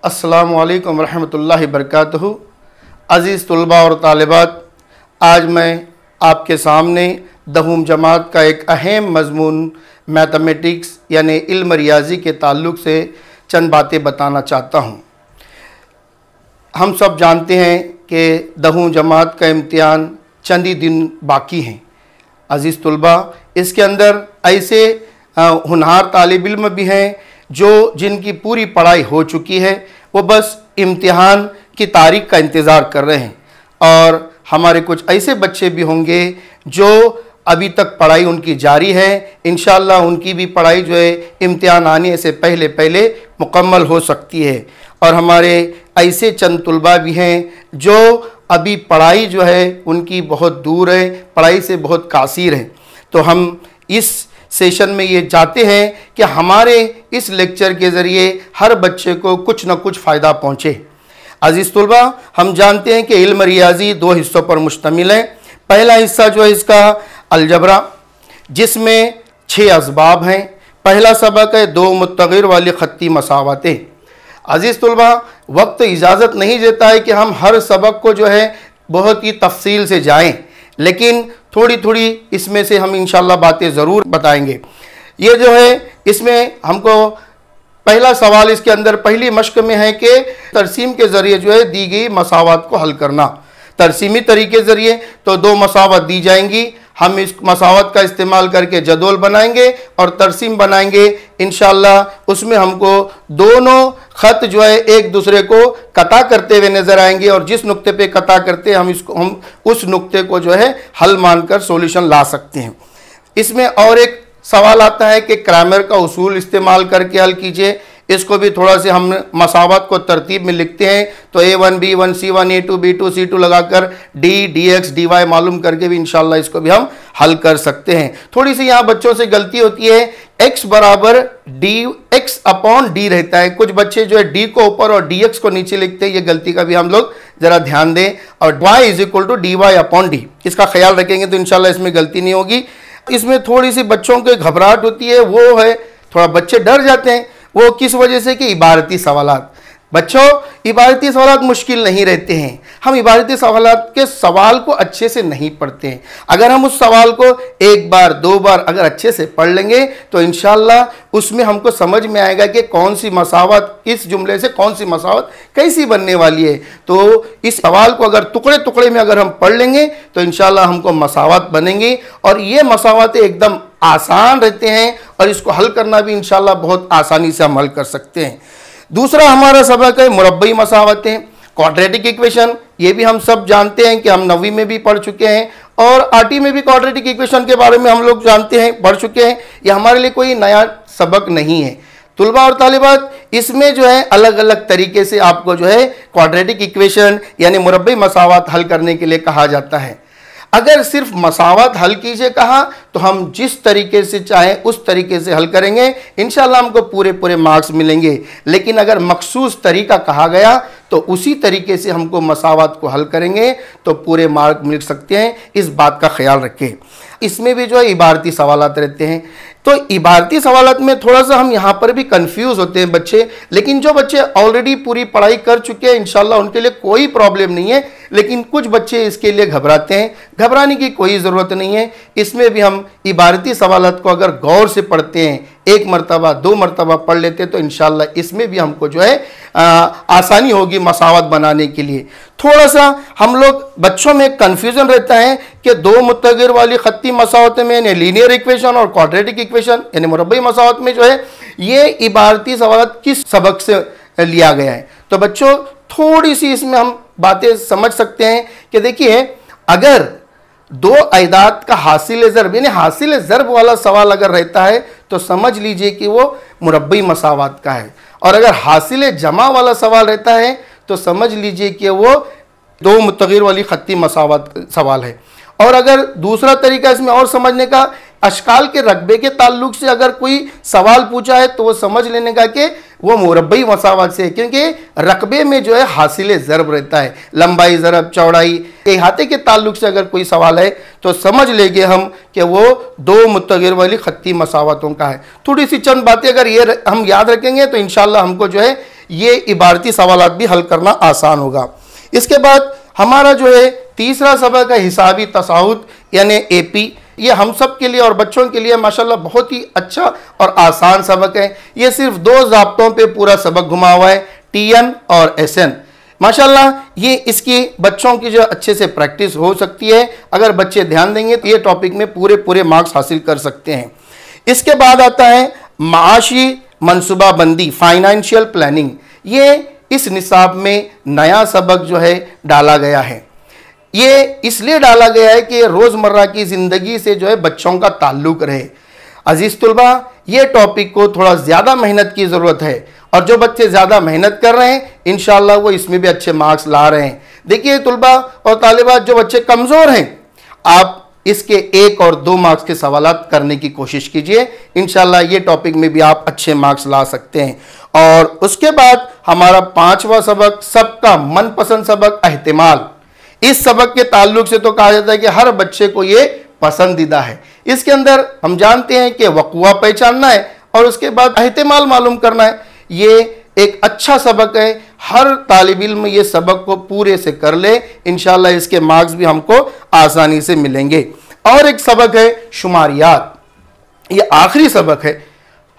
अस्सलामु अलैकुम रहमतुल्लाहि बरकातहू। अज़ीज़ तलबा और तालिबात, आज मैं आपके सामने दहूम जमात का एक अहम मज़मून मैथमेटिक्स यानी इल्म रियाज़ी के ताल्लुक़ से चंद बातें बताना चाहता हूँ। हम सब जानते हैं कि दहूम जमात का इम्तिहान चंद ही दिन बाकी हैं। अज़ीज़ तलबा, इसके अंदर ऐसे होनहार तालिब इल्म भी हैं जिनकी पूरी पढ़ाई हो चुकी है, वो बस इम्तिहान की तारीख का इंतज़ार कर रहे हैं। और हमारे कुछ ऐसे बच्चे भी होंगे जो अभी तक पढ़ाई उनकी जारी है। इंशाअल्लाह उनकी भी पढ़ाई जो है इम्तिहान आने से पहले पहले मुकम्मल हो सकती है। और हमारे ऐसे चंद तलबा भी हैं जो अभी पढ़ाई जो है उनकी बहुत दूर है, पढ़ाई से बहुत कासिर है। तो हम इस सेशन में ये चाहते हैं कि हमारे इस लेक्चर के ज़रिए हर बच्चे को कुछ न कुछ फ़ायदा पहुँचे। अज़ीज़ तलबा, हम जानते हैं कि इल्म रियाज़ी दो हिस्सों पर मुश्तमिल है। पहला हिस्सा जो है इसका अलजबरा, जिसमें 6 असबाब हैं। पहला सबक है 2 मुत्तग़िर वाली ख़त्ती मसावतें। अज़ीज़ तलबा, वक्त इजाज़त नहीं देता है कि हम हर सबक को जो है बहुत ही तफसील से जाएँ, लेकिन थोड़ी थोड़ी इसमें से हम इंशाअल्लाह बातें ज़रूर बताएंगे। ये जो है इसमें हमको पहला सवाल इसके अंदर पहली मश्क में है कि तरसीम के ज़रिए जो है दी गई मसावत को हल करना। तरसीमी तरीके ज़रिए तो 2 मसावत दी जाएंगी, हम इस मसावत का इस्तेमाल करके जदोल बनाएंगे और तरसीम बनाएंगे। इंशाअल्लाह उसमें हमको दोनों ख़त जो है एक दूसरे को कता करते हुए नज़र आएंगे और जिस नुक्ते पे कता करते हम उस नुक्ते को जो है हल मानकर सॉल्यूशन ला सकते हैं। इसमें और एक सवाल आता है कि क्रैमर का उसूल इस्तेमाल करके हल कीजिए। इसको भी थोड़ा से हम मसावत को तरतीब में लिखते हैं तो A1 B1 C1 A2 B2 C2 लगाकर D dx dy मालूम करके भी इंशाल्लाह इसको भी हम हल कर सकते हैं। थोड़ी सी यहाँ बच्चों से गलती होती है, x बराबर dx अपॉन d रहता है। कुछ बच्चे जो है d को ऊपर और dx को नीचे लिखते हैं, ये गलती का भी हम लोग ज़रा ध्यान दें। और y is equal to dy upon d, इसका ख्याल रखेंगे तो इंशाल्लाह इसमें गलती नहीं होगी। इसमें थोड़ी सी बच्चों की घबराहट होती है, वो है थोड़ा बच्चे डर जाते हैं। वो किस वजह से कि इबारती सवालात। बच्चों, इबारती सवालात मुश्किल नहीं रहते हैं, हम इबारती सवालात के सवाल को अच्छे से नहीं पढ़ते हैं। अगर हम उस सवाल को एक बार 2 बार अगर अच्छे से पढ़ लेंगे तो इंशाअल्लाह उसमें हमको समझ में आएगा कि कौन सी मसावत, इस जुमले से कौन सी मसावत कैसी बनने वाली है। तो इस सवाल को अगर टुकड़े टुकड़े में अगर हम पढ़ लेंगे तो इंशाअल्लाह हमको मसावत बनेंगी और ये मसावतें एकदम आसान रहते हैं और इसको हल करना भी इंशाअल्लाह बहुत आसानी से हम हल कर सकते हैं। दूसरा हमारा सबक है मुरब्बई मसावतें, क्वाड्रेटिक इक्वेशन। ये भी हम सब जानते हैं कि हम 9वीं में भी पढ़ चुके हैं और 8वीं में भी क्वाड्रेटिक इक्वेशन के बारे में हम लोग जानते हैं, पढ़ चुके हैं। ये हमारे लिए कोई नया सबक नहीं है। तुलबा और तालिबात, इसमें जो है अलग अलग तरीके से आपको जो है क्वाड्रेटिक इक्वेशन यानी मुरब्बई मसावत हल करने के लिए कहा जाता है। अगर सिर्फ मसावत हल कीजिए कहा तो हम जिस तरीके से चाहें उस तरीके से हल करेंगे, इंशाअल्लाह हमको पूरे मार्क्स मिलेंगे। लेकिन अगर मखसूस तरीका कहा गया तो उसी तरीके से हमको मसावत को हल करेंगे तो पूरे मार्क मिल सकते हैं। इस बात का ख्याल रखें। इसमें भी जो है इबारती सवालात रहते हैं, तो इबारती सवालात में थोड़ा सा हम यहाँ पर भी कंफ्यूज होते हैं बच्चे। लेकिन जो बच्चे ऑलरेडी पूरी पढ़ाई कर चुके हैं इंशाअल्लाह उनके लिए कोई प्रॉब्लम नहीं है। लेकिन कुछ बच्चे इसके लिए घबराते हैं, घबराने की कोई ज़रूरत नहीं है। इसमें भी हम इबारती सवालात को अगर गौर से पढ़ते हैं, 1 मरतबा 2 मरतबा पढ़ लेते तो इंशाअल्लाह इसमें भी हमको जो है आसानी होगी मसावत बनाने के लिए। थोड़ा सा हम लोग बच्चों में कन्फ्यूज़न रहता है कि 2 मुत्तग़िर वाली ख़त्ती मसावत में यानी लीनियर इक्वेशन और क्वाड्रेटिक इक्वेशन यानी मुरब्बई मसावत में जो है ये इबारती सवालात किस सबक से लिया गया है। तो बच्चों थोड़ी सी इसमें हम बातें समझ सकते हैं कि देखिए, अगर 2 अयदाद का हासिल ज़र्ब यानी हासिल ज़र्ब वाला सवाल अगर रहता है तो समझ लीजिए कि वो मुरब्बई मसावत का है। और अगर हासिल जमा वाला सवाल रहता है तो समझ लीजिए कि वो 2 मुत्तग़िर वाली ख़त्ती मसावत सवाल है। और अगर दूसरा तरीका इसमें और समझने का, अशकाल के रकबे के ताल्लुक से अगर कोई सवाल पूछा है तो वो समझ लेने का कि वो मुरब्बई मसावत से है, क्योंकि रकबे में जो है हासिल ज़रब रहता है, लंबाई ज़रब चौड़ाई इहाते के ताल्लुक से अगर कोई सवाल है तो समझ लेंगे हम कि वो 2 मुत्तग़िर वाली ख़त्ती मसावतों का है। थोड़ी सी चंद बातें अगर ये हम याद रखेंगे तो इंशाअल्लाह हमको जो है ये इबारती सवालात भी हल करना आसान होगा। इसके बाद हमारा जो है तीसरा सबक है हिसाबी तसाहुत यानी एपी। ये हम सब के लिए और बच्चों के लिए माशाल्लाह बहुत ही अच्छा और आसान सबक है। ये सिर्फ 2 ज़ाब्तों पे पूरा सबक घुमा हुआ है, टीएन और एसएन। माशाल्लाह ये इसकी बच्चों की जो अच्छे से प्रैक्टिस हो सकती है, अगर बच्चे ध्यान देंगे तो ये टॉपिक में पूरे मार्क्स हासिल कर सकते हैं। इसके बाद आता है माशी मनसूबाबंदी, फाइनेंशियल प्लानिंग। ये इस निसाब में नया सबक जो है डाला गया है। ये इसलिए डाला गया है कि रोज़मर्रा की ज़िंदगी से जो है बच्चों का ताल्लुक़ रहे। अजीज़ तुलबा, ये टॉपिक को थोड़ा ज़्यादा मेहनत की ज़रूरत है और जो बच्चे ज़्यादा मेहनत कर रहे हैं इंशाअल्लाह वो इसमें भी अच्छे मार्क्स ला रहे हैं। देखिए तुलबा और तालिबात, जो बच्चे कमज़ोर हैं आप इसके 1 और 2 मार्क्स के सवालात करने की कोशिश कीजिए, इंशाअल्लाह ये टॉपिक में भी आप अच्छे मार्क्स ला सकते हैं। और उसके बाद हमारा 5वां सबक, सबका मनपसंद सबक एहतिमाल। इस सबक के ताल्लुक से तो कहा जाता है कि हर बच्चे को ये पसंदीदा है। इसके अंदर हम जानते हैं कि वक़ुआ पहचानना है और उसके बाद एहतिमाल मालूम करना है। ये एक अच्छा सबक है, हर तालिब इल्म ये सबक को पूरे से कर ले, इंशाअल्लाह इसके मार्क्स भी हमको आसानी से मिलेंगे। और एक सबक है शुमारियात, ये आखिरी सबक है।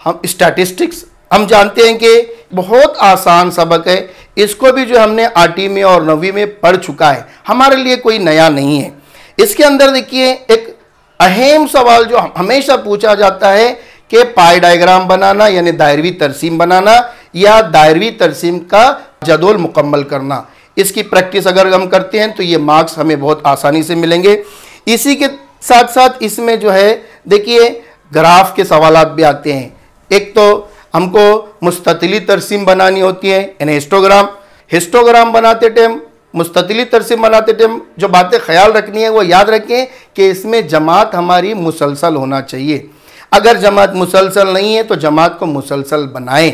हम स्टैटिस्टिक्स हम जानते हैं कि बहुत आसान सबक है, इसको भी जो हमने 8वीं में और 9वीं में पढ़ चुका है, हमारे लिए कोई नया नहीं है। इसके अंदर देखिए एक अहम सवाल जो हमेशा पूछा जाता है कि पाई डायग्राम बनाना यानी दायरवी तरसीम बनाना या दायरवी तरसीम का जदोल मुकम्मल करना। इसकी प्रैक्टिस अगर हम करते हैं तो ये मार्क्स हमें बहुत आसानी से मिलेंगे। इसी के साथ साथ इसमें जो है देखिए ग्राफ के सवालात भी आते हैं। एक तो हमको मुस्ततिली तरसीम बनानी होती है यानी हिस्टोग्राम बनाते टाइम, मुस्ततिली तरसीम बनाते टाइम जो बातें ख्याल रखनी है वो याद रखें कि इसमें जमात हमारी मुसलसल होना चाहिए। अगर जमात मुसलसल नहीं है तो जमात को मुसलसल बनाएं।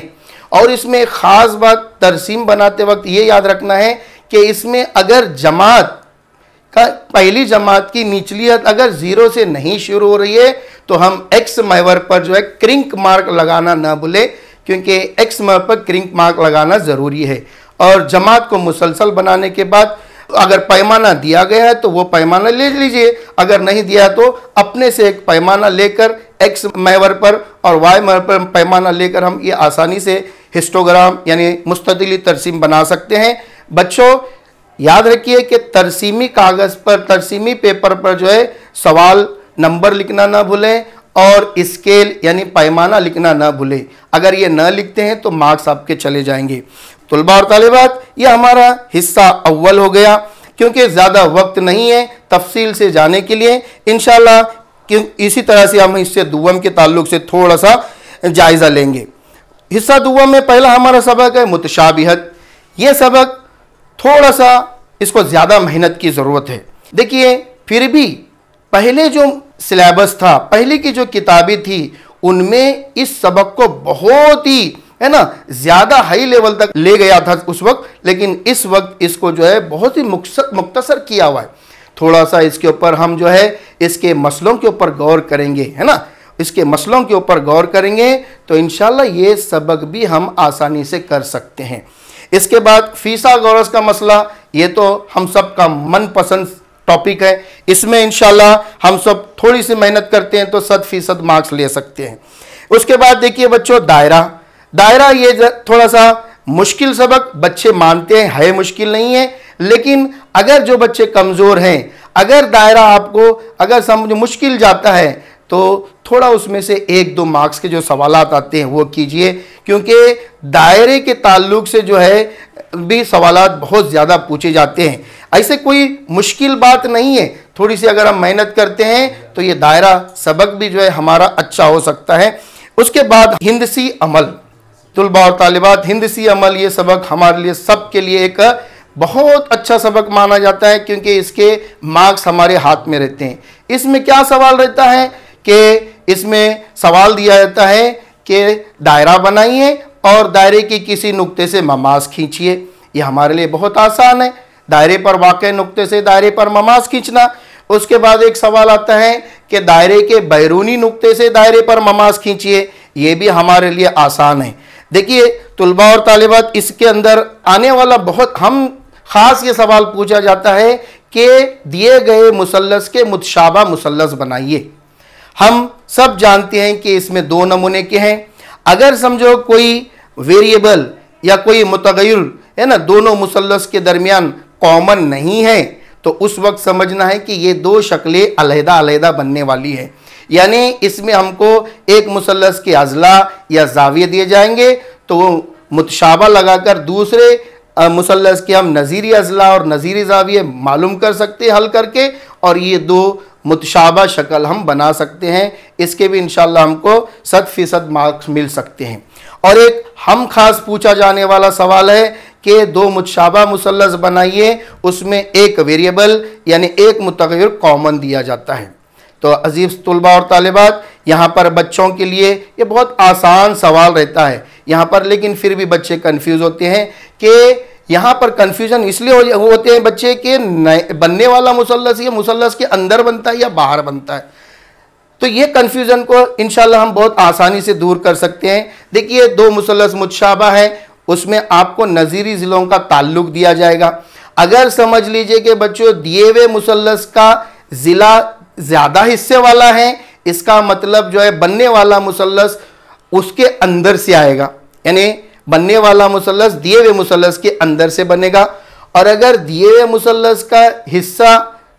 और इसमें ख़ास बात तरसीम बनाते वक्त ये याद रखना है कि इसमें अगर जमात का पहली जमात की निचलियत अगर 0 से नहीं शुरू हो रही है तो हम एक्स महवर पर जो है क्रिंक मार्क लगाना ना भूलें, क्योंकि एक्स महवर पर क्रिंक मार्क लगाना ज़रूरी है। और जमात को मुसलसल बनाने के बाद अगर पैमाना दिया गया है तो वो पैमाना ले लीजिए, अगर नहीं दिया तो अपने से एक पैमाना लेकर एक्स महवर पर और वाई महवर पर पैमाना लेकर हम ये आसानी से हिस्टोग्राम यानी मुस्ततिली तरसीम बना सकते हैं। बच्चों याद रखिए कि तरसीमी कागज़ पर, तरसीमी पेपर पर जो है सवाल नंबर लिखना ना भूलें और स्केल यानी पैमाना लिखना ना भूलें। अगर ये न लिखते हैं तो मार्क्स आपके चले जाएंगे। तुलबा और तालिबात, ये हमारा हिस्सा अव्वल हो गया। क्योंकि ज़्यादा वक्त नहीं है तफसील से जाने के लिए, इंशाल्लाह क्यों इसी तरह से हम हिस्से दुव्वम के ताल्लुक से थोड़ा सा जायज़ा लेंगे। हिस्सा दुव्वम में पहला हमारा सबक है मुतशाबिहत। ये सबक थोड़ा सा इसको ज़्यादा मेहनत की ज़रूरत है। देखिए फिर भी पहले जो सिलेबस था, पहले की जो किताबें थी, उनमें इस सबक को बहुत ही है ना ज़्यादा हाई लेवल तक ले गया था उस वक्त, लेकिन इस वक्त इसको जो है बहुत ही मुख्तसर किया हुआ है। थोड़ा सा इसके ऊपर हम जो है इसके मसलों के ऊपर गौर करेंगे, है ना, इसके मसलों के ऊपर गौर करेंगे तो इंशाल्लाह ये सबक भी हम आसानी से कर सकते हैं। इसके बाद फीसा गौरस का मसला, ये तो हम सब का मनपसंद टॉपिक है। इसमें इंशाल्लाह हम सब थोड़ी सी मेहनत करते हैं तो 100% मार्क्स ले सकते हैं। उसके बाद देखिए बच्चों दायरा ये थोड़ा सा मुश्किल सबक बच्चे मानते हैं, है मुश्किल नहीं है, लेकिन अगर जो बच्चे कमज़ोर हैं, अगर दायरा आपको अगर समझ मुश्किल जाता है तो थोड़ा उसमें से 1-2 मार्क्स के जो सवालात आते हैं वो कीजिए, क्योंकि दायरे के ताल्लुक से जो है भी सवालात बहुत ज़्यादा पूछे जाते हैं। ऐसे कोई मुश्किल बात नहीं है, थोड़ी सी अगर हम मेहनत करते हैं तो ये दायरा सबक भी जो है हमारा अच्छा हो सकता है। उसके बाद हिंदसी अमल, तुलबा और तालिबात, हिंदसी अमल ये सबक हमारे लिए सब के लिए एक बहुत अच्छा सबक माना जाता है, क्योंकि इसके मार्क्स हमारे हाथ में रहते हैं। इसमें क्या सवाल रहता है कि इसमें सवाल दिया जाता है कि दायरा बनाइए और दायरे के किसी नुक्ते से ममाज खींचिए। ये हमारे लिए बहुत आसान है, दायरे पर वाक़े नुक्ते से दायरे पर ममाज खींचना। उसके बाद एक सवाल आता है कि दायरे के बैरूनी नुक्ते से दायरे पर ममाज खींचिए, ये भी हमारे लिए आसान है। देखिए तुलबा और तालिबात, इसके अंदर आने वाला बहुत हम खास ये सवाल पूछा जाता है कि दिए गए मुसल्लस के मुतशाबा मुसल्लस बनाइए। हम सब जानते हैं कि इसमें दो नमूने के हैं। अगर समझो कोई वेरिएबल या कोई मुतगय्यर है ना, दोनों मुसल्लस के दरमियान कॉमन नहीं है, तो उस वक्त समझना है कि ये दो शक्लें अलहदा अलहदा बनने वाली है। यानी इसमें हमको एक मुसल्लस के अज़ला या जाविये दिए जाएंगे, तो मुतशाबा लगाकर दूसरे मुसल्लस के हम नज़ीरी अज़ला और नज़ीरी जाविये मालूम कर सकते हैं हल करके, और ये दो मुतशाबा शक्ल हम बना सकते हैं। इसके भी इंशाल्लाह हमको 100% मार्क्स मिल सकते हैं। और एक हम खास पूछा जाने वाला सवाल है कि दो मुतशाबा मुसल्लस बनाइए, उसमें एक वेरिएबल यानी एक मुतगय्यर कॉमन दिया जाता है। तो अजीज़ तुलबा और तालिबात, यहाँ पर बच्चों के लिए ये बहुत आसान सवाल रहता है यहाँ पर, लेकिन फिर भी बच्चे कंफ्यूज होते हैं कि यहाँ पर कंफ्यूजन इसलिए होते हैं बच्चे के बनने वाला मुसल्लस ये मुसल्लस के अंदर बनता है या बाहर बनता है। तो ये कंफ्यूजन को इंशाल्लाह हम बहुत आसानी से दूर कर सकते हैं। देखिए दो मुसल्लस मुतशाबा है, उसमें आपको नज़ीरी ज़िलों का ताल्लुक दिया जाएगा। अगर समझ लीजिए कि बच्चों दिए हुए मुसल्लस का ज़िला ज़्यादा हिस्से वाला है, इसका मतलब जो है बनने वाला मुसल्लस उसके अंदर से आएगा, यानी बनने वाला मुसल्लस दिए हुए मुसल्लस के अंदर से बनेगा। और अगर दिए हुए मुसल्लस का हिस्सा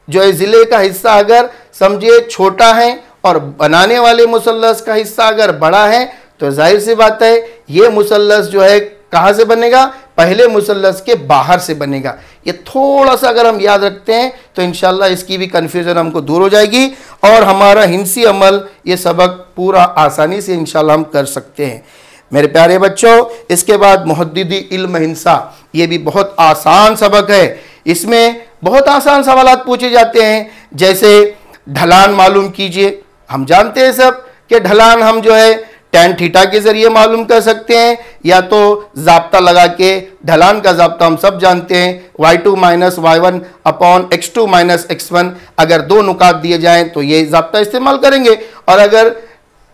जो है ज़िले का हिस्सा अगर समझिए छोटा है और बनाने वाले मुसल्लस का हिस्सा अगर बड़ा है, तो जाहिर सी बात है ये मुसल्लस जो है कहाँ से बनेगा, पहले मुसल्लस के बाहर से बनेगा। ये थोड़ा सा अगर हम याद रखते हैं तो इंशाल्लाह इसकी भी कन्फ्यूजन हमको दूर हो जाएगी और हमारा हिंसी अमल ये सबक पूरा आसानी से इंशाल्लाह हम कर सकते हैं। मेरे प्यारे बच्चों, इसके बाद मुहद्दिदी इल्म हिंसा, ये भी बहुत आसान सबक है। इसमें बहुत आसान सवालात पूछे जाते हैं, जैसे ढलान मालूम कीजिए। हम जानते हैं सब कि ढलान हम जो है tan थीटा के जरिए मालूम कर सकते हैं, या तो जाब्ता लगा के, ढलान का जाब्ता हम सब जानते हैं y2 minus y1 upon x2 minus x1। अगर दो नुकात दिए जाएं तो ये जाब्ता इस्तेमाल करेंगे, और अगर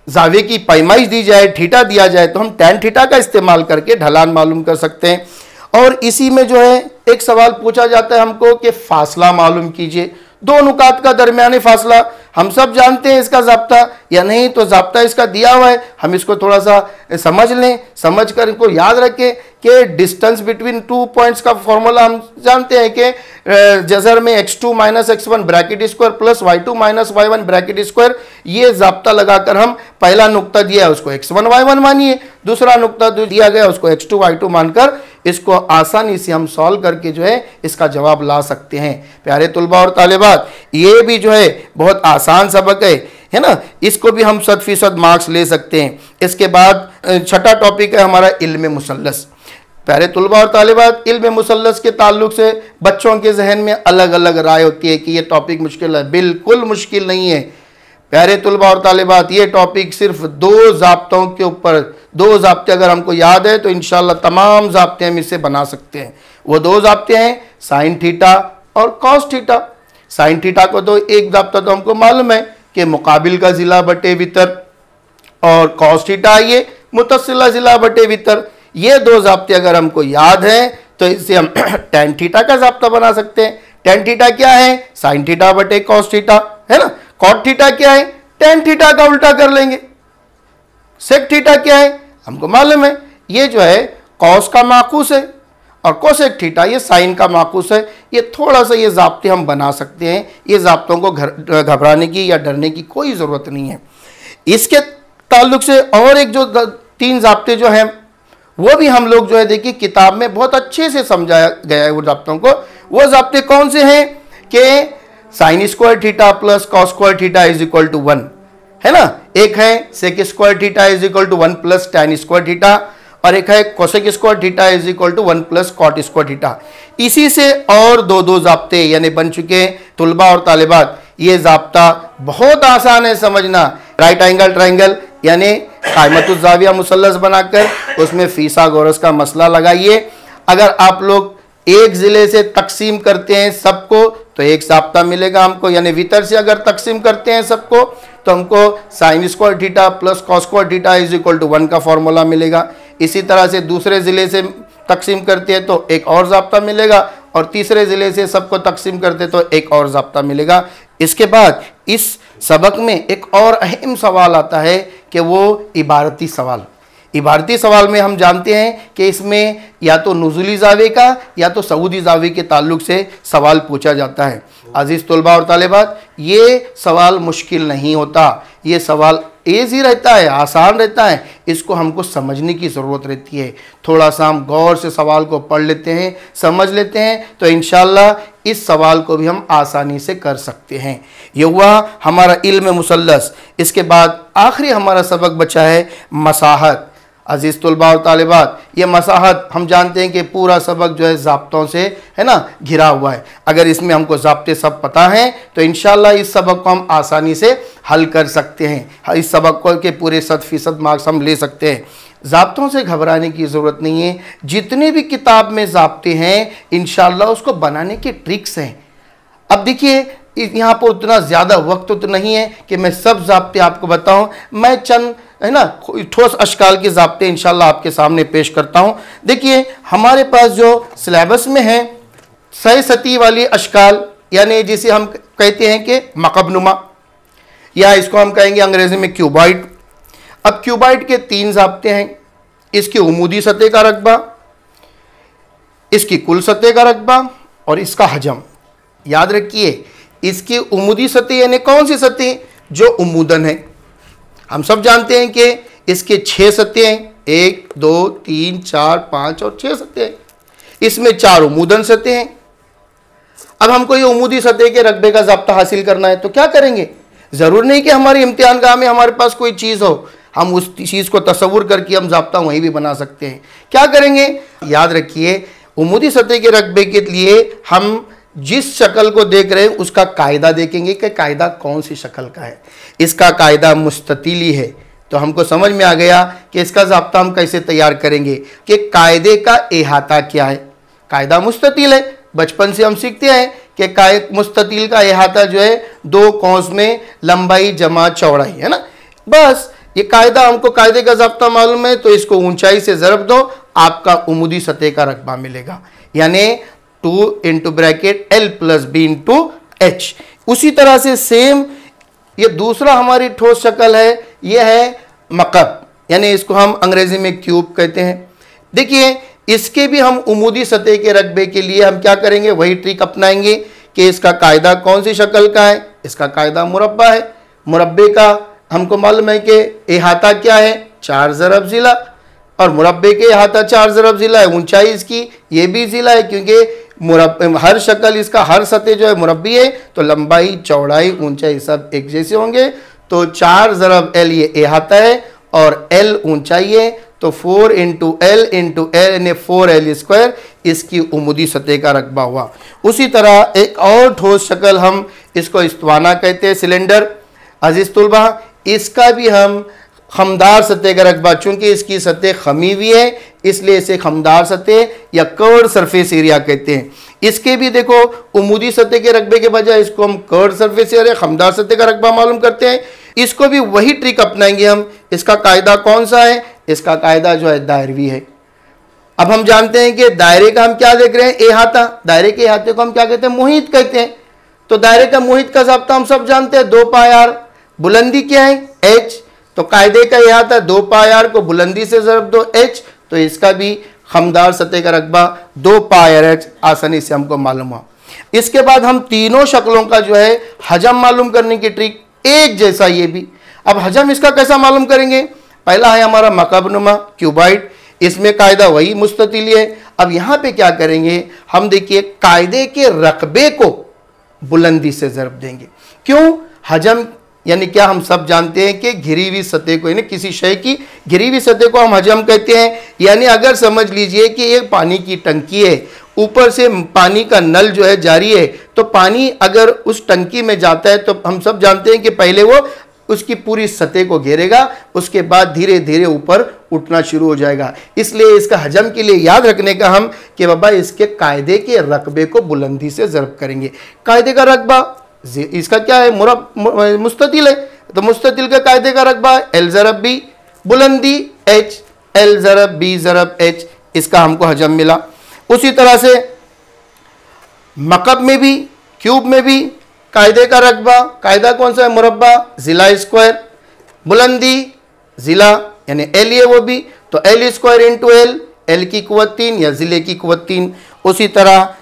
जाविये की पैमाइश दी जाए, थीटा दिया जाए, तो हम tan थीटा का इस्तेमाल करके ढलान मालूम कर सकते हैं। और इसी में जो है एक सवाल पूछा जाता है हमको कि फासला मालूम कीजिए। दो नुकात का दरमियानी फासला हम सब जानते हैं इसका जाब्ता या नहीं, तो जाब्ता इसका दिया हुआ है, हम इसको थोड़ा सा समझ लें, समझ कर इनको याद रखें कि डिस्टेंस बिटवीन 2 पॉइंट्स का फॉर्मूला हम जानते हैं कि जजर में x2 minus x1 bracket square plus y2 minus y1 bracket square. ये जाब्ता लगाकर हम पहला नुक्ता दिया है उसको x1 y1 मानिए, दूसरा नुक्ता दिया गया उसको x2 y2 मानकर इसको आसानी से हम सॉल्व करके जो है इसका जवाब ला सकते हैं। प्यारे तुलबा और तालिबात, ये भी जो है बहुत आसान सबक है ना, इसको भी हम 100% मार्क्स ले सकते हैं। इसके बाद छठा टॉपिक है हमारा इल्म मुसल्लस। प्यारे तुलबा और तालिबात, इल्म मुसल्लस के ताल्लुक से बच्चों के जहन में अलग अलग राय होती है कि ये टॉपिक मुश्किल है। बिल्कुल मुश्किल नहीं है प्यारे तुलबा और तालिबात, ये टॉपिक सिर्फ दो जाब्तों के ऊपर, दो जाब्ते अगर हमको याद है तो इंशाल्लाह तमाम जाब्ते हम इससे बना सकते हैं। वो दो जाब्ते हैं साइन थीटा और कॉस थीटा। साइन थीटा को तो एक जाब्ता तो हमको मालूम है कि मुकाबिल का ज़िला बटे वितर, और कॉस थीटा ये मुतसिला ज़िला बटे वितर। ये दो जाब्ते अगर हमको याद हैं तो इससे हम tan थीटा का जाब्ता बना सकते हैं। tan थीटा क्या है, साइन थीटा बटे कॉस थीटा, है ना। कॉट थीटा क्या है, tan थीटा का उल्टा कर लेंगे। सेक थीटा क्या है, हमको मालूम है ये जो है कॉस का माकूस है, और कोसेक थीटा ये साइन का माकूस है। ये थोड़ा सा ये जाब्ते हम बना सकते हैं, ये जाब्तों को घबराने की या डरने की कोई ज़रूरत नहीं है। इसके ताल्लुक से और एक जो 3 जाब्ते जो हैं वो भी हम लोग जो है देखिए किताब में बहुत अच्छे से समझाया गया है। वो जाब्तों को, वो जाब्ते कौन से हैं कि sine square theta plus cos square theta is equal to 1, है ना। एक है sec square theta is equal to 1 plus tan square theta, और एक है cosec square theta is equal to 1 plus cot square theta. इसी से और दो जाब्ते यानी बन चुके तुलबा और तालिबात। ये जाब्ता बहुत आसान है समझना। राइट एंगल ट्राइंगल यानी कायमतुज़ ज़ाविया मुसल्लस बनाकर उसमें फीसागोरस का मसला लगाइए। अगर आप लोग एक ज़िले से तकसीम करते हैं सबको तो एक जाब्ता मिलेगा हमको, यानी वितर से अगर तकसीम करते हैं सबको तो हमको sine square theta plus cos square theta is equal to 1 का फॉर्मूला मिलेगा। इसी तरह से दूसरे ज़िले से तकसीम करते हैं तो एक और ज़ाब्ता मिलेगा, और तीसरे ज़िले से सबको तकसीम करते तो एक और ज़ाब्ता मिलेगा। इसके बाद इस सबक में एक और अहम सवाल आता है कि वो इबारती सवाल। इबारती सवाल में हम जानते हैं कि इसमें या तो नुज़ुली ज़ावे का या तो सऊदी ज़ावे के ताल्लुक़ से सवाल पूछा जाता है। अज़ीज़ तलबा और तालिबात, ये सवाल मुश्किल नहीं होता, ये सवाल ईज़ी रहता है, आसान रहता है। इसको हमको समझने की ज़रूरत रहती है। थोड़ा सा हम गौर से सवाल को पढ़ लेते हैं, समझ लेते हैं, तो इंशाअल्लाह इस सवाल को भी हम आसानी से कर सकते हैं। ये हुआ हमारा इल्म मुसल्लस। इसके बाद आखिरी हमारा सबक बचा है मसाहत। अज़ीज़ तलबा और तालिबात, ये मसाहत हम जानते हैं कि पूरा सबक जो है ज़ाब्तों से है ना घिरा हुआ है। अगर इसमें हमको ज़ाब्ते सब पता हैं तो इंशाअल्लाह इस सबक को हम आसानी से हल कर सकते हैं। इस सबक को के पूरे 100% मार्क्स हम ले सकते हैं। ज़ाब्तों से घबराने की ज़रूरत नहीं है। जितने भी किताब में ज़ाब्ते हैं इंशाअल्लाह उसको बनाने के ट्रिक्स हैं। अब देखिए, यहाँ पर उतना ज़्यादा वक्त तो नहीं है कि मैं सब ज़ाब्ते आपको बताऊँ। मैं चंद है ना ठोस अशकाल के ज़ाब्ते इंशाअल्लाह आपके सामने पेश करता हूँ। देखिए, हमारे पास जो सिलेबस में है सही सती वाली अशकाल, यानी जिसे हम कहते हैं कि मकबनुमा, या इसको हम कहेंगे अंग्रेज़ी में क्यूबाइड। अब क्यूबाइड के 3 ज़ाब्ते हैं। इसकी उमूदी सतह का रकबा, इसकी कुल सतह का रकबा और इसका हजम। याद रखिए, इसकी उमूदी सतह यानी कौन सी सतह? जो उमूदन है। हम सब जानते हैं कि इसके 6 सतह हैं, 1 2 3 4 5 और 6 सतह हैं। इसमें 4 उमूदन सतह हैं। अब हमको ये उमूदी सतह के रकबे का ज़ाब्ता हासिल करना है तो क्या करेंगे? ज़रूर नहीं कि हमारी इम्तिहानगाह में हमारे पास कोई चीज़ हो, हम उस चीज़ को तसव्वुर करके हम ज़ाब्ता वहीं भी बना सकते हैं। क्या करेंगे? याद रखिए, उमूदी सतह के रकबे के लिए हम जिस शक्ल को देख रहे हैं उसका कायदा देखेंगे कि कायदा कौन सी शक्ल का है। इसका कायदा मुस्ततीली है तो हमको समझ में आ गया कि इसका ज़ाब्ता हम कैसे तैयार करेंगे कि कायदे का इहाता क्या है। कायदा मुस्ततील है, बचपन से हम सीखते हैं कि मुस्ततील का इहाता जो है 2 कौंस में लंबाई जमा चौड़ाई, है ना। बस ये कायदा, हमको कायदे का ज़ाब्ता मालूम है तो इसको ऊंचाई से ज़रब दो, आपका उमूदी सतह का रकबा मिलेगा, यानी 2 into bracket L plus B into H। उसी तरह से सेम ये दूसरा हमारी ठोस शक्ल है, ये है मकब, यानी इसको हम अंग्रेजी में क्यूब कहते हैं। देखिए, इसके भी हम उमूदी सतह के रकबे के लिए हम क्या करेंगे? वही ट्रिक अपनाएंगे कि इसका कायदा कौन सी शक्ल का है। इसका कायदा मुरब्बा है। मुरब्बे का हमको मालूम है कि इहाता क्या है? 4 ज़रब ज़िला, और मुरब्बे के इहाता 4 ज़रब ज़िला है। ऊंचाई इसकी ये भी ज़िला है क्योंकि हर शक्ल इसका हर सतह जो है मुरब्बी है तो लंबाई चौड़ाई ऊंचाई सब एक जैसे होंगे। तो 4 ज़रब L ये इहाता है और L ऊंचाई है, तो 4 इंटू L इंटू L यानी 4L², इसकी उमूदी सतह का रकबा हुआ। उसी तरह एक और ठोस शक्ल हम इसको इस्त्वाना कहते हैं, सिलेंडर। अजीज़ तुलबा, इसका भी हम खमदार सतह का रकबा, चूँकि इसकी सतह खमी हुई है इसलिए इसे खमदार सतह या कर्ड सरफेस एरिया कहते हैं। इसके भी देखो उमूदी सतह के रकबे के बजाय इसको हम कर्ड सरफेस एरिया, खमदार सतह का रकबा मालूम करते हैं। इसको भी वही ट्रिक अपनाएंगे हम। इसका कायदा कौन सा है? इसका कायदा जो है दायरवी है। अब हम जानते हैं कि दायरे का हम क्या देख रहे हैं? इहाता। दायरे के इहाते को हम क्या कहते हैं? मुहित कहते हैं। तो दायरे का मुहित का ज़ाब्ता हम सब जानते हैं, 2 पाई r। बुलंदी क्या है? h। तो कायदे का इहाता 2 पाई r को बुलंदी से ज़रब दो h, तो इसका भी खमदार सतह का रकबा 2 पाई r h आसानी से हमको मालूम हुआ। इसके बाद हम तीनों शक्लों का जो है हजम मालूम करने की ट्रिक एक जैसा ये भी। अब हजम इसका कैसा मालूम करेंगे? पहला है हमारा मकबनुमा क्यूबाइड, इसमें कायदा वही मुस्ततील है। अब यहाँ पे क्या करेंगे हम? देखिए, कायदे के रकबे को बुलंदी से ज़रब देंगे। क्यों? हजम यानी क्या? हम सब जानते हैं कि घिरी हुई सतह को, यानी किसी शय की घिरी हुई सतह को हम हजम कहते हैं। यानी अगर समझ लीजिए कि एक पानी की टंकी है, ऊपर से पानी का नल जो है जारी है, तो पानी अगर उस टंकी में जाता है तो हम सब जानते हैं कि पहले वो उसकी पूरी सतह को घेरेगा, उसके बाद धीरे धीरे ऊपर उठना शुरू हो जाएगा। इसलिए इसका हजम के लिए याद रखने का हम कि बाबा इसके कायदे के रकबे को बुलंदी से ज़रब करेंगे। कायदे का रकबा इसका क्या है? मुस्ततील है, तो मुस्ततील का कायदे का रकबा L ज़रब B, बुलंदी H, L ज़रब B ज़रब H, इसका हमको हजम मिला। उसी तरह से मकब में भी, क्यूब में भी कायदे का रकबा, कायदा कौन सा है? मुरब्बा, ज़िला स्क्वायर, बुलंदी ज़िला यानी L ये वो भी, तो L square into L, L की कुव्वत 3 या ज़िले की कुव्वत 3। उसी तरह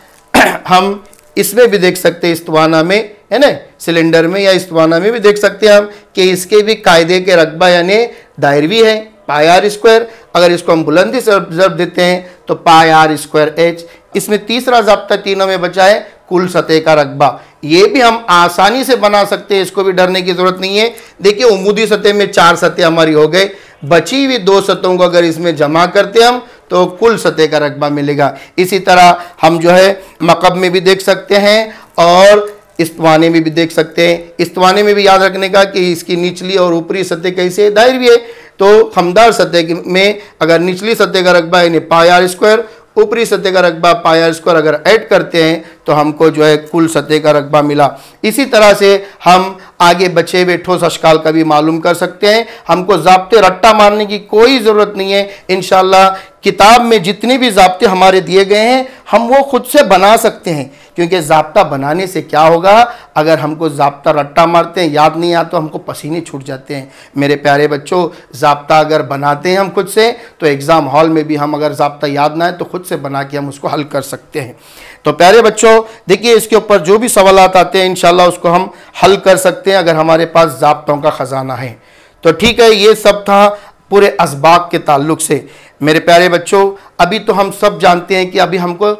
हम इसमें भी देख सकते हैं, इस्तवाना में है ना, सिलेंडर में या इस्तवाना में भी देख सकते हैं हम कि इसके भी कायदे के रकबा यानी दायरवी है, पाई आर स्क्वायर। अगर इसको हम बुलंदी से ज़रब देते हैं तो पाई आर स्क्वायर H। इसमें तीसरा ज़ाब्ता तीनों में बचा है कुल सतह का रकबा। ये भी हम आसानी से बना सकते हैं, इसको भी डरने की ज़रूरत नहीं है। देखिए उमूदी सतह में 4 सतह हमारी हो गए, बची हुई 2 सतहों को अगर इसमें जमा करते हम तो कुल सतह का रकबा मिलेगा। इसी तरह हम जो है मकब में भी देख सकते हैं और इस्तवाने में भी देख सकते हैं। इस्तवाने में भी याद रखने का कि इसकी निचली और ऊपरी सतह कैसे दायरवी है, तो हमदार सतह में अगर निचली सतह का रकबा यानी पाई आर स्क्वायर, ऊपरी सतह का रकबा पाई आर स्क्वायर अगर ऐड करते हैं तो हमको जो है कुल सतह का रकबा मिला। इसी तरह से हम आगे बचे हुए ठोस अशकाल का भी मालूम कर सकते हैं। हमको ज़ाब्ते रट्टा मारने की कोई ज़रूरत नहीं है। इंशाल्लाह किताब में जितने भी ज़ाब्ते हमारे दिए गए हैं हम वो खुद से बना सकते हैं, क्योंकि ज़ाब्ता बनाने से क्या होगा, अगर हमको ज़ाब्ता रट्टा मारते हैं, याद नहीं आता तो हमको पसीने छूट जाते हैं। मेरे प्यारे बच्चों, ज़ाब्ता अगर बनाते हैं हम खुद से तो एग्ज़ाम हॉल में भी हम अगर ज़ाब्ता याद ना है तो खुद से बना के हम उसको हल कर सकते हैं। तो प्यारे बच्चों देखिए, इसके ऊपर जो भी सवालात आते हैं इंशाल्लाह उसको हम हल कर सकते हैं अगर हमारे पास ज़ाब्तों का ख़जाना है। तो ठीक है, ये सब था पूरे असबाब के ताल्लुक से। मेरे प्यारे बच्चों, अभी तो हम सब जानते हैं कि अभी हमको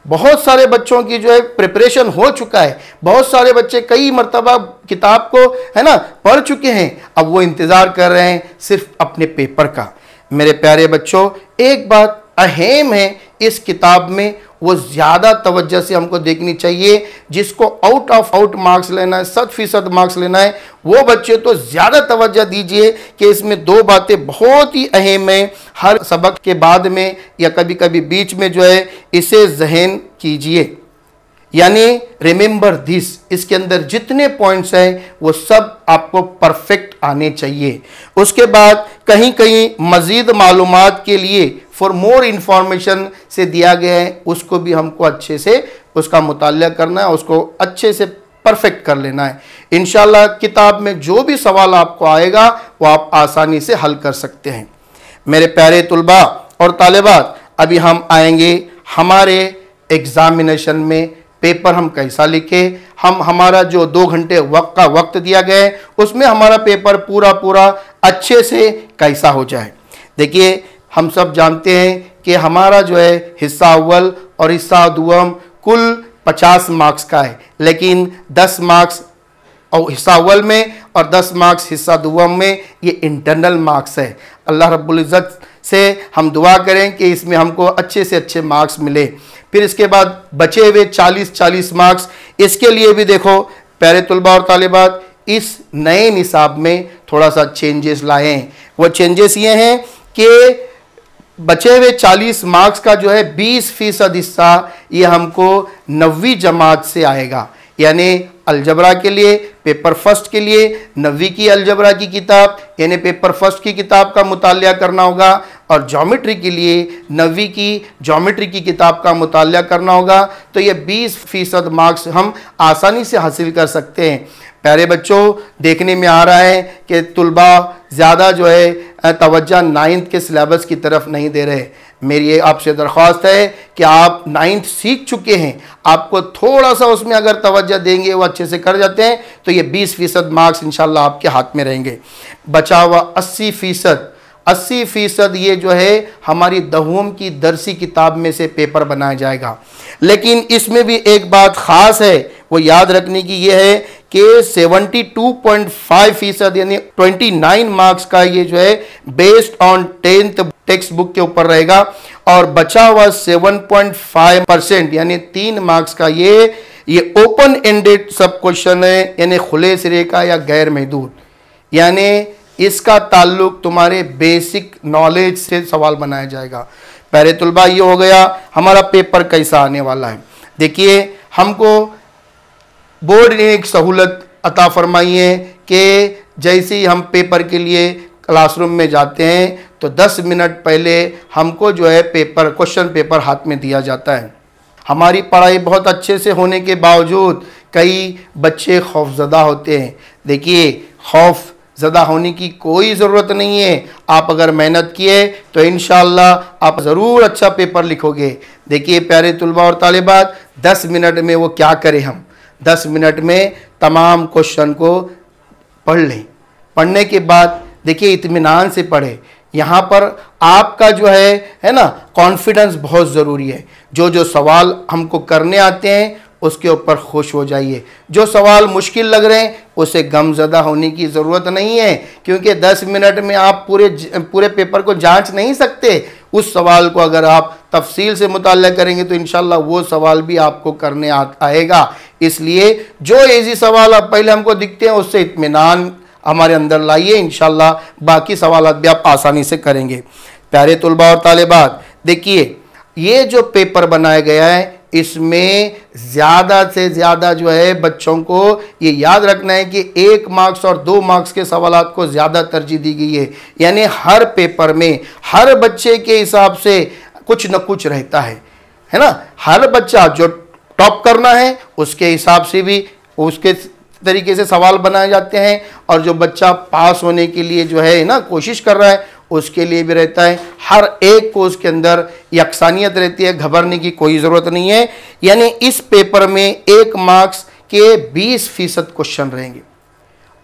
बहुत सारे बच्चों की जो है प्रिपरेशन हो चुका है। बहुत सारे बच्चे कई मरतबा किताब को है ना पढ़ चुके हैं, अब वो इंतज़ार कर रहे हैं सिर्फ अपने पेपर का। मेरे प्यारे बच्चों, एक बात अहम है इस किताब में, वो ज़्यादा तवज्जो से हमको देखनी चाहिए। जिसको आउट ऑफ आउट मार्क्स लेना है, 100% मार्क्स लेना है, वो बच्चे तो ज़्यादा तवज्जो दीजिए कि इसमें 2 बातें बहुत ही अहम हैं। हर सबक के बाद में या कभी कभी बीच में जो है इसे ज़हन कीजिए, यानी रिमेंबर दिस। इसके अंदर जितने पॉइंट्स हैं वो सब आपको परफेक्ट आने चाहिए। उसके बाद कहीं कहीं मज़ीद मालूमात के लिए फॉर मोर इन्फॉर्मेशन से दिया गया है, उसको भी हमको अच्छे से उसका मुताला करना है, उसको अच्छे से परफेक्ट कर लेना है। इंशाल्लाह किताब में जो भी सवाल आपको आएगा वो आप आसानी से हल कर सकते हैं। मेरे प्यारे तुलबा और तालिबात, अभी हम आएंगे हमारे एग्ज़ामिनेशन में पेपर हम कैसा लिखे। हम हमारा जो 2 घंटे का वक्त दिया गया है उसमें हमारा पेपर पूरा अच्छे से कैसा हो जाए। देखिए, हम सब जानते हैं कि हमारा जो है हिस्सा अव्वल और हिस्सा दुआम कुल 50 मार्क्स का है, लेकिन 10 मार्क्स और हिस्सा अव्वल में और 10 मार्क्स हिस्सा दुआम में ये इंटरनल मार्क्स है। अल्लाह रब्बुल इज़्ज़त से हम दुआ करें कि इसमें हमको अच्छे से अच्छे मार्क्स मिले। फिर इसके बाद बचे हुए 40 मार्क्स, इसके लिए भी देखो प्यारे तुलबा और तालिबात, इस नए निसाब में थोड़ा सा चेंजेस लाए हैं। वो चेंजेस ये हैं कि बचे हुए 40 मार्क्स का जो है 20% हिस्सा ये हमको 9वीं जमात से आएगा। यानी अलजबरा के लिए पेपर फर्स्ट के लिए 9वीं की अलजबरा की किताब यानी पेपर फर्स्ट की किताब का मुतालिया करना होगा, और ज्योमेट्री के लिए 9वीं की ज्योमेट्री की किताब का मुतालिया करना होगा। तो ये 20% मार्क्स हम आसानी से हासिल कर सकते हैं। प्यारे बच्चों, देखने में आ रहा है कि तुलबा ज़्यादा जो है तवज्जो 9th के सिलेबस की तरफ नहीं दे रहे। मेरी ये आपसे दरख्वास्त है कि आप 9th सीख चुके हैं, आपको थोड़ा सा उसमें अगर तवज्जो देंगे, वो अच्छे से कर जाते हैं, तो ये 20% मार्क्स इंशाल्लाह आपके हाथ में रहेंगे। बचा हुआ 80% ये जो है हमारी दहुम की दरसी किताब में से पेपर बनाया जाएगा। लेकिन इसमें भी एक बात ख़ास है, वो याद रखने की ये है कि 72.5% यानी 29 मार्क्स का ये जो है based on 10th text book के ऊपर रहेगा, और बचा हुआ 7.5% यानी 3 मार्क्स का ये ओपन एंडेड सब क्वेश्चन है, यानी खुले सिरे का या गैर महदूद, यानी इसका ताल्लुक तुम्हारे बेसिक नॉलेज से सवाल बनाया जाएगा। प्यारे तुलबा, ये हो गया हमारा पेपर कैसा आने वाला है। देखिए, हमको बोर्ड ने एक सहूलत अता फरमाई है कि जैसे ही हम पेपर के लिए क्लासरूम में जाते हैं तो 10 मिनट पहले हमको जो है क्वेश्चन पेपर हाथ में दिया जाता है। हमारी पढ़ाई बहुत अच्छे से होने के बावजूद कई बच्चे खौफज़दा होते हैं। देखिए, खौफ ज़्यादा होने की कोई ज़रूरत नहीं है। आप अगर मेहनत किए तो इंशाअल्लाह आप ज़रूर अच्छा पेपर लिखोगे। देखिए प्यारे तुलबा और तालिबात, 10 मिनट में वो क्या करें, हम 10 मिनट में तमाम क्वेश्चन को पढ़ लें। पढ़ने के बाद देखिए इत्मीनान से पढ़ें। यहाँ पर आपका जो है ना, कॉन्फिडेंस बहुत ज़रूरी है। जो जो सवाल हमको करने आते हैं उसके ऊपर खुश हो जाइए। जो सवाल मुश्किल लग रहे हैं उसे गमज़दा होने की ज़रूरत नहीं है, क्योंकि 10 मिनट में आप पूरे पेपर को जांच नहीं सकते। उस सवाल को अगर आप तफसील से मुताल्ला करेंगे तो इंशाल्लाह वो सवाल भी आपको करने आएगा। इसलिए जो इजी सवाल आप पहले हमको दिखते हैं उससे इत्मीनान हमारे अंदर लाइए, इंशाल्लाह बाकी सवाल भी आप आसानी से करेंगे। प्यारे तुलबा और तालिबात, देखिए ये जो पेपर बनाया गया है इसमें ज़्यादा से ज़्यादा जो है बच्चों को ये याद रखना है कि 1 मार्क्स और 2 मार्क्स के सवालात को ज़्यादा तरजीह दी गई है। यानी हर पेपर में हर बच्चे के हिसाब से कुछ न कुछ रहता है ना। हर बच्चा जो टॉप करना है उसके हिसाब से भी उसके तरीके से सवाल बनाए जाते हैं, और जो बच्चा पास होने के लिए जो है ना कोशिश कर रहा है उसके लिए भी रहता है। हर एक को उसके अंदर यकसानियत रहती है, घबराने की कोई ज़रूरत नहीं है। यानी इस पेपर में 1 मार्क्स के 20% क्वेश्चन रहेंगे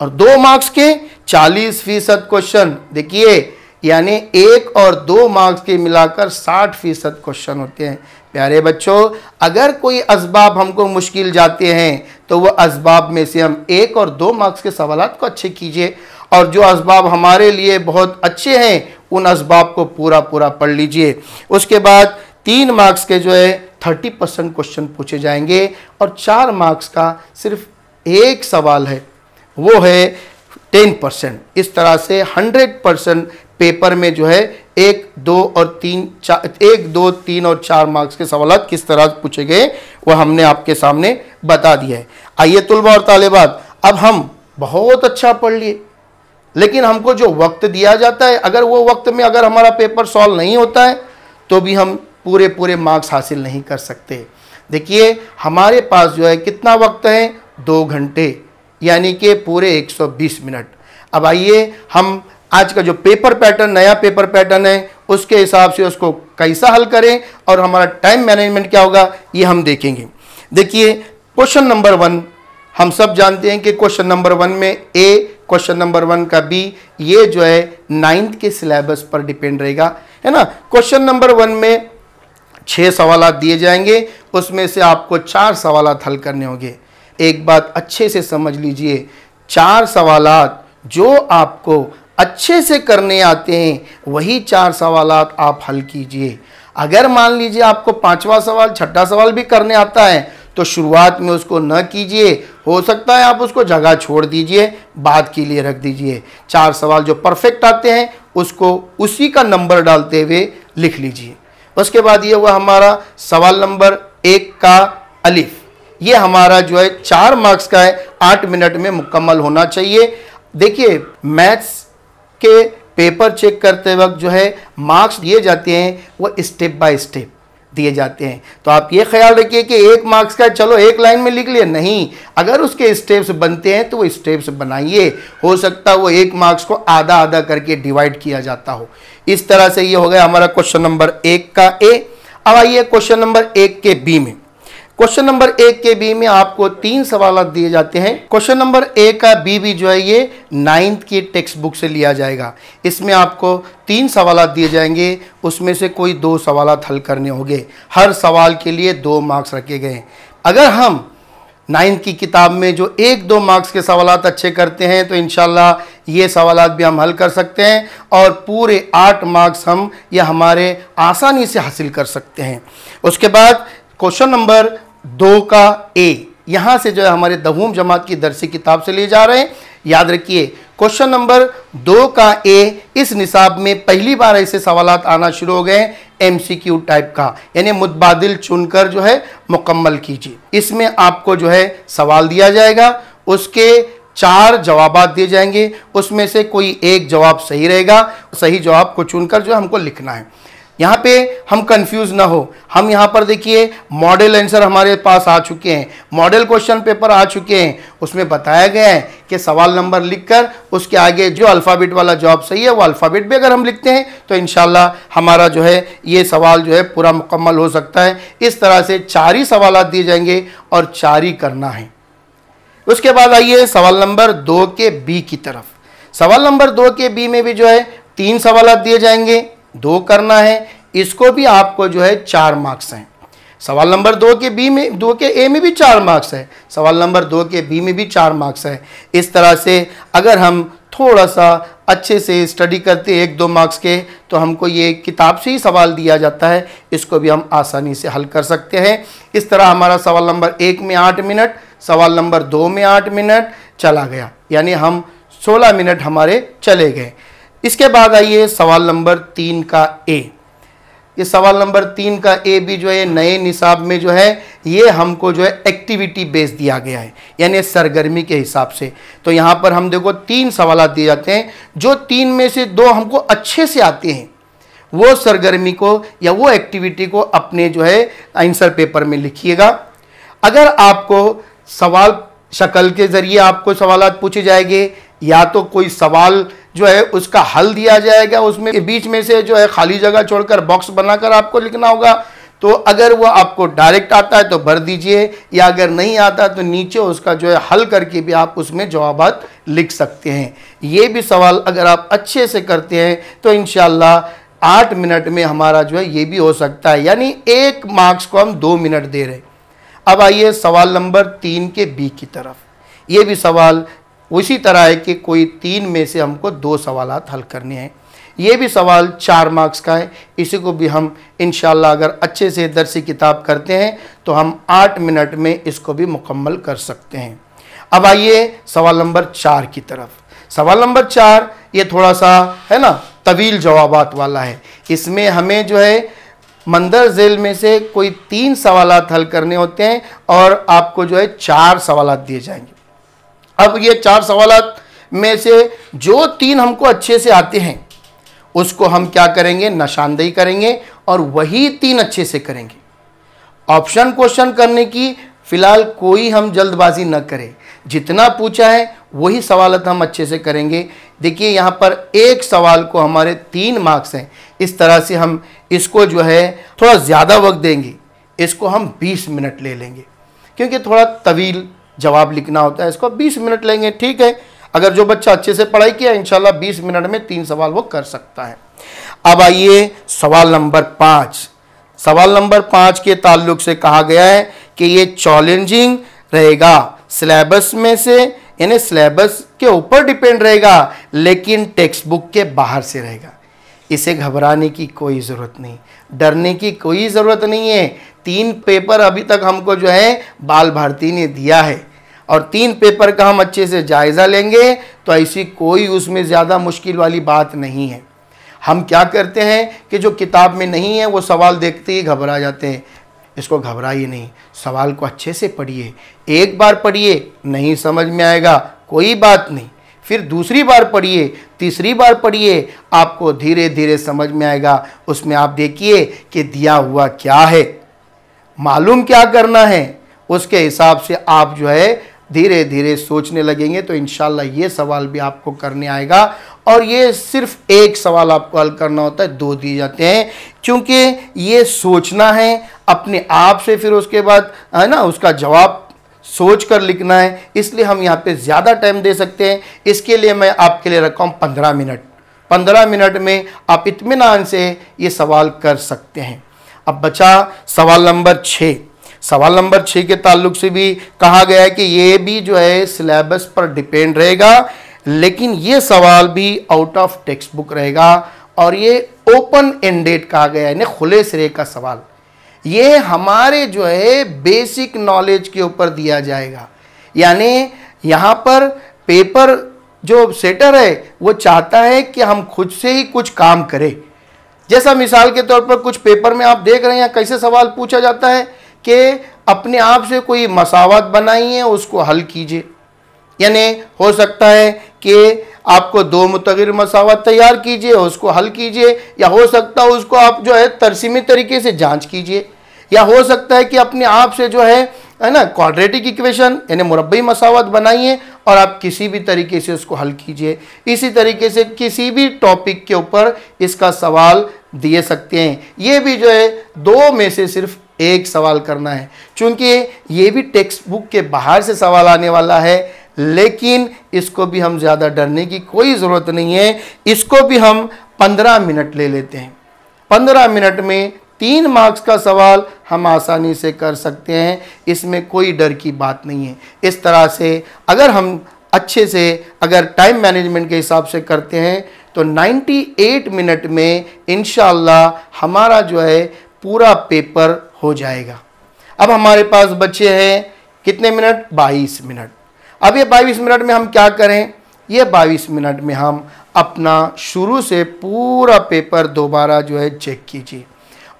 और 2 मार्क्स के 40% क्वेश्चन। देखिए यानी 1 और 2 मार्क्स के मिलाकर 60% क्वेश्चन होते हैं। प्यारे बच्चों, अगर कोई असबाब हमको मुश्किल जाते हैं तो वह असबाब में से हम 1 और 2 मार्क्स के सवालात को अच्छे कीजिए, और जो असबाब हमारे लिए बहुत अच्छे हैं उन असबाब को पूरा पढ़ लीजिए। उसके बाद 3 मार्क्स के जो है 30% क्वेश्चन पूछे जाएंगे और 4 मार्क्स का सिर्फ एक सवाल है, वो है 10%। इस तरह से 100% पेपर में जो है 1, 2 और 3 और 4 मार्क्स के सवाल किस तरह पूछे गए वह हमने आपके सामने बता दिया है। आइए तुलबा और तालिबात, अब हम बहुत अच्छा पढ़ लिए, लेकिन हमको जो वक्त दिया जाता है अगर वो वक्त में अगर हमारा पेपर सॉल्व नहीं होता है तो भी हम पूरे मार्क्स हासिल नहीं कर सकते। देखिए हमारे पास जो है कितना वक्त है, 2 घंटे, यानी कि पूरे 120 मिनट। अब आइए हम आज का जो पेपर पैटर्न, नया पेपर पैटर्न है, उसके हिसाब से उसको कैसा हल करें और हमारा टाइम मैनेजमेंट क्या होगा ये हम देखेंगे। देखिए क्वेश्चन नंबर 1, हम सब जानते हैं कि क्वेश्चन नंबर 1 में ए, क्वेश्चन नंबर 1 का बी, ये जो है 9th के सिलेबस पर डिपेंड रहेगा, है ना। क्वेश्चन नंबर 1 में 6 सवाल दिए जाएंगे, उसमें से आपको 4 सवाल हल करने होंगे। एक बात अच्छे से समझ लीजिए, 4 सवाल जो आपको अच्छे से करने आते हैं वही 4 सवाल आप हल कीजिए। अगर मान लीजिए आपको 5वां सवाल, 6ठा सवाल भी करने आता है तो शुरुआत में उसको न कीजिए, हो सकता है आप उसको जगह छोड़ दीजिए, बाद के लिए रख दीजिए। 4 सवाल जो परफेक्ट आते हैं उसको उसी का नंबर डालते हुए लिख लीजिए। उसके बाद ये हुआ हमारा सवाल नंबर 1 का अलिफ, ये हमारा जो है 4 मार्क्स का है, 8 मिनट में मुकम्मल होना चाहिए। देखिए मैथ्स के पेपर चेक करते वक्त जो है मार्क्स दिए जाते हैं वो स्टेप बाय स्टेप दिए जाते हैं, तो आप ये ख्याल रखिए कि 1 मार्क्स का चलो एक लाइन में लिख लिए, नहीं, अगर उसके स्टेप्स बनते हैं तो वो स्टेप्स बनाइए। हो सकता है वो 1 मार्क्स को आधा आधा करके डिवाइड किया जाता हो। इस तरह से ये हो गया हमारा क्वेश्चन नंबर 1 का ए। अब आइए क्वेश्चन नंबर 1 के बी में। क्वेश्चन नंबर 1 के बी में आपको 3 सवाल दिए जाते हैं। क्वेश्चन नंबर 1 का बी भी जो है ये 9th की टेक्स्ट बुक से लिया जाएगा। इसमें आपको 3 सवाल दिए जाएंगे, उसमें से कोई 2 सवाल हल करने होंगे। हर सवाल के लिए 2 मार्क्स रखे गए। अगर हम 9th की किताब में जो 1-2 मार्क्स के सवाल अच्छे करते हैं तो इंशाल्लाह ये सवाल भी हम हल कर सकते हैं और पूरे 8 मार्क्स हम ये हमारे आसानी से हासिल कर सकते हैं। उसके बाद क्वेश्चन नंबर 2 का ए, यहाँ से जो है हमारे दहूम जमात की दरसी किताब से ले जा रहे हैं। याद रखिए क्वेश्चन नंबर 2 का ए, इस निसाब में पहली बार ऐसे सवाल आना शुरू हो गए MCQ टाइप का, यानी मुतबादिल चुनकर जो है मुकम्मल कीजिए। इसमें आपको जो है सवाल दिया जाएगा, उसके 4 जवाबात दिए जाएंगे, उसमें से कोई एक जवाब सही रहेगा। सही जवाब को चुनकर जो हमको लिखना है। यहाँ पे हम कंफ्यूज ना हो, हम यहाँ पर देखिए मॉडल आंसर हमारे पास आ चुके हैं, मॉडल क्वेश्चन पेपर आ चुके हैं। उसमें बताया गया है कि सवाल नंबर लिखकर उसके आगे जो अल्फ़ाबेट वाला जवाब सही है वो अल्फ़ाबेट भी अगर हम लिखते हैं तो इंशाल्लाह हमारा जो है ये सवाल जो है पूरा मुकम्मल हो सकता है। इस तरह से 4 ही सवाल दिए जाएंगे और 4 ही करना है। उसके बाद आइए सवाल नंबर 2 के बी की तरफ। सवाल नंबर 2 के बी में भी जो है 3 सवाल दिए जाएंगे, 2 करना है। इसको भी आपको जो है 4 मार्क्स हैं। सवाल नंबर 2 के बी में, 2 के ए में भी 4 मार्क्स है, सवाल नंबर 2 के बी में भी 4 मार्क्स है। इस तरह से अगर हम थोड़ा सा अच्छे से स्टडी करते 1-2 मार्क्स के, तो हमको ये किताब से ही सवाल दिया जाता है, इसको भी हम आसानी से हल कर सकते हैं। इस तरह हमारा सवाल नंबर 1 में 8 मिनट, सवाल नंबर 2 में 8 मिनट चला गया, यानी हम 16 मिनट हमारे चले गए। इसके बाद आइए सवाल नंबर 3 का ए। ये सवाल नंबर 3 का ए भी जो है नए निसाब में जो है ये हमको जो है एक्टिविटी बेस दिया गया है, यानी सरगर्मी के हिसाब से। तो यहाँ पर हम देखो 3 सवाल दिए जाते हैं, जो 3 में से 2 हमको अच्छे से आते हैं, वो सरगर्मी को या वो एक्टिविटी को अपने जो है आंसर पेपर में लिखिएगा। अगर आपको सवाल शक्ल के ज़रिए आपको सवालात पूछे जाएंगे, या तो कोई सवाल जो है उसका हल दिया जाएगा, उसमें बीच में से जो है खाली जगह छोड़कर बॉक्स बनाकर आपको लिखना होगा। तो अगर वो आपको डायरेक्ट आता है तो भर दीजिए, या अगर नहीं आता तो नीचे उसका जो है हल करके भी आप उसमें जवाबात लिख सकते हैं। ये भी सवाल अगर आप अच्छे से करते हैं तो इंशाल्लाह 8 मिनट में हमारा जो है ये भी हो सकता है, यानी 1 मार्क्स को हम 2 मिनट दे रहे हैं। अब आइए सवाल नंबर 3 के बी की तरफ। ये भी सवाल उसी तरह है कि कोई 3 में से हमको 2 सवालात हल करने हैं। ये भी सवाल 4 मार्क्स का है। इसी को भी हम इंशाल्लाह अगर अच्छे से दरसी किताब करते हैं तो हम 8 मिनट में इसको भी मुकम्मल कर सकते हैं। अब आइए सवाल नंबर 4 की तरफ। सवाल नंबर 4 ये थोड़ा सा है ना तवील जवाबात वाला है। इसमें हमें जो है मंदर झेल में से कोई 3 सवालात हल करने होते हैं और आपको जो है 4 सवालात दिए जाएंगे। अब ये 4 सवालात में से जो 3 हमको अच्छे से आते हैं उसको हम क्या करेंगे, निशानदेही करेंगे और वही 3 अच्छे से करेंगे। ऑप्शन क्वेश्चन करने की फिलहाल कोई हम जल्दबाजी न करें, जितना पूछा है वही सवालात हम अच्छे से करेंगे। देखिए यहाँ पर एक सवाल को हमारे 3 मार्क्स हैं, इस तरह से हम इसको जो है थोड़ा ज़्यादा वक्त देंगे, इसको हम 20 मिनट ले लेंगे, क्योंकि थोड़ा तवील जवाब लिखना होता है, इसको 20 मिनट लेंगे। ठीक है, अगर जो बच्चा अच्छे से पढ़ाई किया इंशाल्लाह 20 मिनट में 3 सवाल वो कर सकता है। अब आइए सवाल नंबर 5। सवाल नंबर 5 के ताल्लुक से कहा गया है कि ये चैलेंजिंग रहेगा, सिलेबस में से यानी सिलेबस के ऊपर डिपेंड रहेगा, लेकिन टेक्स्ट बुक के बाहर से रहेगा। इसे घबराने की कोई ज़रूरत नहीं, डरने की कोई ज़रूरत नहीं है। 3 पेपर अभी तक हमको जो है बाल भारती ने दिया है और 3 पेपर का हम अच्छे से जायज़ा लेंगे तो ऐसी कोई उसमें ज़्यादा मुश्किल वाली बात नहीं है। हम क्या करते हैं कि जो किताब में नहीं है वो सवाल देखते ही घबरा जाते हैं। इसको घबराइए नहीं, सवाल को अच्छे से पढ़िए। एक बार पढ़िए, नहीं समझ में आएगा कोई बात नहीं, फिर दूसरी बार पढ़िए, तीसरी बार पढ़िए, आपको धीरे धीरे समझ में आएगा। उसमें आप देखिए कि दिया हुआ क्या है, मालूम क्या करना है, उसके हिसाब से आप जो है धीरे धीरे सोचने लगेंगे तो इंशाल्लाह ये सवाल भी आपको करने आएगा। और ये सिर्फ एक सवाल आपको हल करना होता है, 2 दिए जाते हैं, क्योंकि ये सोचना है अपने आप से, फिर उसके बाद है ना उसका जवाब सोच कर लिखना है, इसलिए हम यहाँ पे ज़्यादा टाइम दे सकते हैं। इसके लिए मैं आपके लिए रखा हूँ 15 मिनट। 15 मिनट में आप इत्मीनान से ये सवाल कर सकते हैं। अब बचा सवाल नंबर 6। सवाल नंबर 6 के ताल्लुक से भी कहा गया है कि ये भी जो है सिलेबस पर डिपेंड रहेगा, लेकिन ये सवाल भी आउट ऑफ टेक्स्ट बुक रहेगा और ये ओपन एंडेड कहा गया है, यानी खुले सिरे का सवाल। ये हमारे जो है बेसिक नॉलेज के ऊपर दिया जाएगा, यानी यहाँ पर पेपर जो सेटर है वो चाहता है कि हम खुद से ही कुछ काम करें। जैसा मिसाल के तौर पर कुछ पेपर में आप देख रहे हैं कैसे सवाल पूछा जाता है कि अपने आप से कोई मसावत बनाई है उसको हल कीजिए, यानी हो सकता है कि आपको दो मुतग़िर मसावत तैयार कीजिए, उसको हल कीजिए, या हो सकता है उसको आप जो है तरसीमी तरीके से जांच कीजिए, या हो सकता है कि अपने आप से जो है ना क्वाड्रेटिक इक्वेशन यानी मुरब्बी मसावत बनाइए और आप किसी भी तरीके से उसको हल कीजिए। इसी तरीके से किसी भी टॉपिक के ऊपर इसका सवाल दिए सकते हैं। ये भी जो है दो में से सिर्फ एक सवाल करना है, चूंकि ये भी टेक्स्ट बुक के बाहर से सवाल आने वाला है, लेकिन इसको भी हम ज़्यादा डरने की कोई ज़रूरत नहीं है। इसको भी हम 15 मिनट ले लेते हैं। 15 मिनट में 3 मार्क्स का सवाल हम आसानी से कर सकते हैं, इसमें कोई डर की बात नहीं है। इस तरह से अगर हम अच्छे से अगर टाइम मैनेजमेंट के हिसाब से करते हैं तो 98 मिनट में इंशाअल्लाह हमारा जो है पूरा पेपर हो जाएगा। अब हमारे पास बचे हैं कितने मिनट? 22 मिनट। अब ये 22 मिनट में हम क्या करें? ये 22 मिनट में हम अपना शुरू से पूरा पेपर दोबारा जो है चेक कीजिए।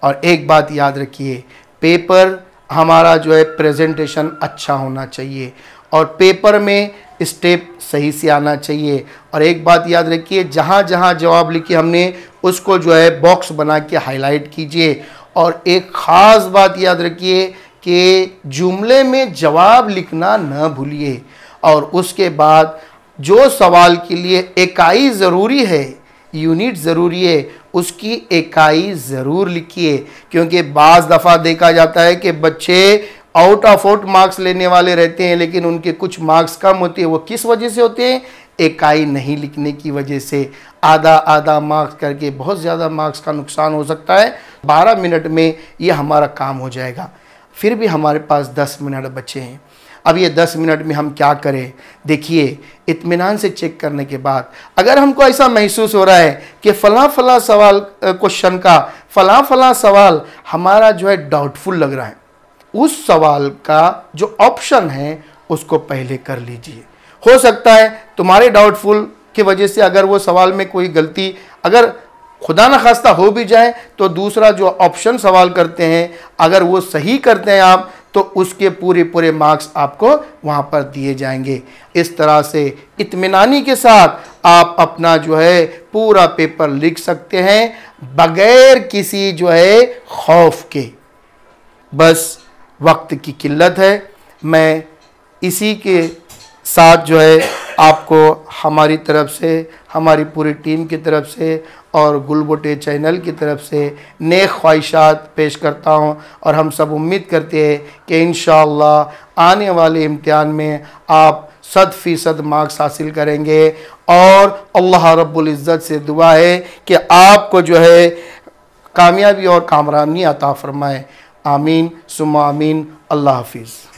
और एक बात याद रखिए, पेपर हमारा जो है प्रेजेंटेशन अच्छा होना चाहिए और पेपर में स्टेप सही से आना चाहिए। और एक बात याद रखिए, जहाँ जहाँ जवाब लिखे हमने उसको जो है बॉक्स बना के हाईलाइट कीजिए। और एक ख़ास बात याद रखिए कि जुमले में जवाब लिखना न भूलिए। और उसके बाद जो सवाल के लिए इकाई ज़रूरी है, यूनिट ज़रूरी है, उसकी इकाई ज़रूर लिखिए। क्योंकि बाज़ दफ़ा देखा जाता है कि बच्चे आउट ऑफ आउट मार्क्स लेने वाले रहते हैं, लेकिन उनके कुछ मार्क्स कम होते हैं। वो किस वजह से होते हैं? इकाई नहीं लिखने की वजह से। आधा आधा मार्क्स करके बहुत ज़्यादा मार्क्स का नुकसान हो सकता है। 12 मिनट में ये हमारा काम हो जाएगा। फिर भी हमारे पास 10 मिनट बचे हैं। अब ये 10 मिनट में हम क्या करें? देखिए, इत्मीनान से चेक करने के बाद अगर हमको ऐसा महसूस हो रहा है कि फ़लाँ फ़लाँ सवाल क्वेश्चन का फ़लाँ फ़लाँ सवाल हमारा जो है डाउटफुल लग रहा है, उस सवाल का जो ऑप्शन है उसको पहले कर लीजिए। हो सकता है तुम्हारे डाउटफुल की वजह से अगर वो सवाल में कोई गलती अगर खुदा न खास्ता हो भी जाए तो दूसरा जो ऑप्शन सवाल करते हैं अगर वो सही करते हैं आप, तो उसके पूरे पूरे मार्क्स आपको वहाँ पर दिए जाएंगे। इस तरह से इत्मीनानी के साथ आप अपना जो है पूरा पेपर लिख सकते हैं बगैर किसी जो है खौफ के। बस वक्त की किल्लत है। मैं इसी के साथ जो है आपको हमारी तरफ से, हमारी पूरी टीम की तरफ से और गुलबोटे चैनल की तरफ से नेक ख्वाहिशात पेश करता हूँ। और हम सब उम्मीद करते हैं कि इंशाअल्लाह आने वाले इम्तिहान में आप 100% मार्क्स हासिल करेंगे। और अल्लाह रब्बुल इज़्ज़त से दुआ है कि आपको जो है कामयाबी और कामरानी अता फरमाए। आमीन सुम्मा आमीन। अल्लाह हाफिज़।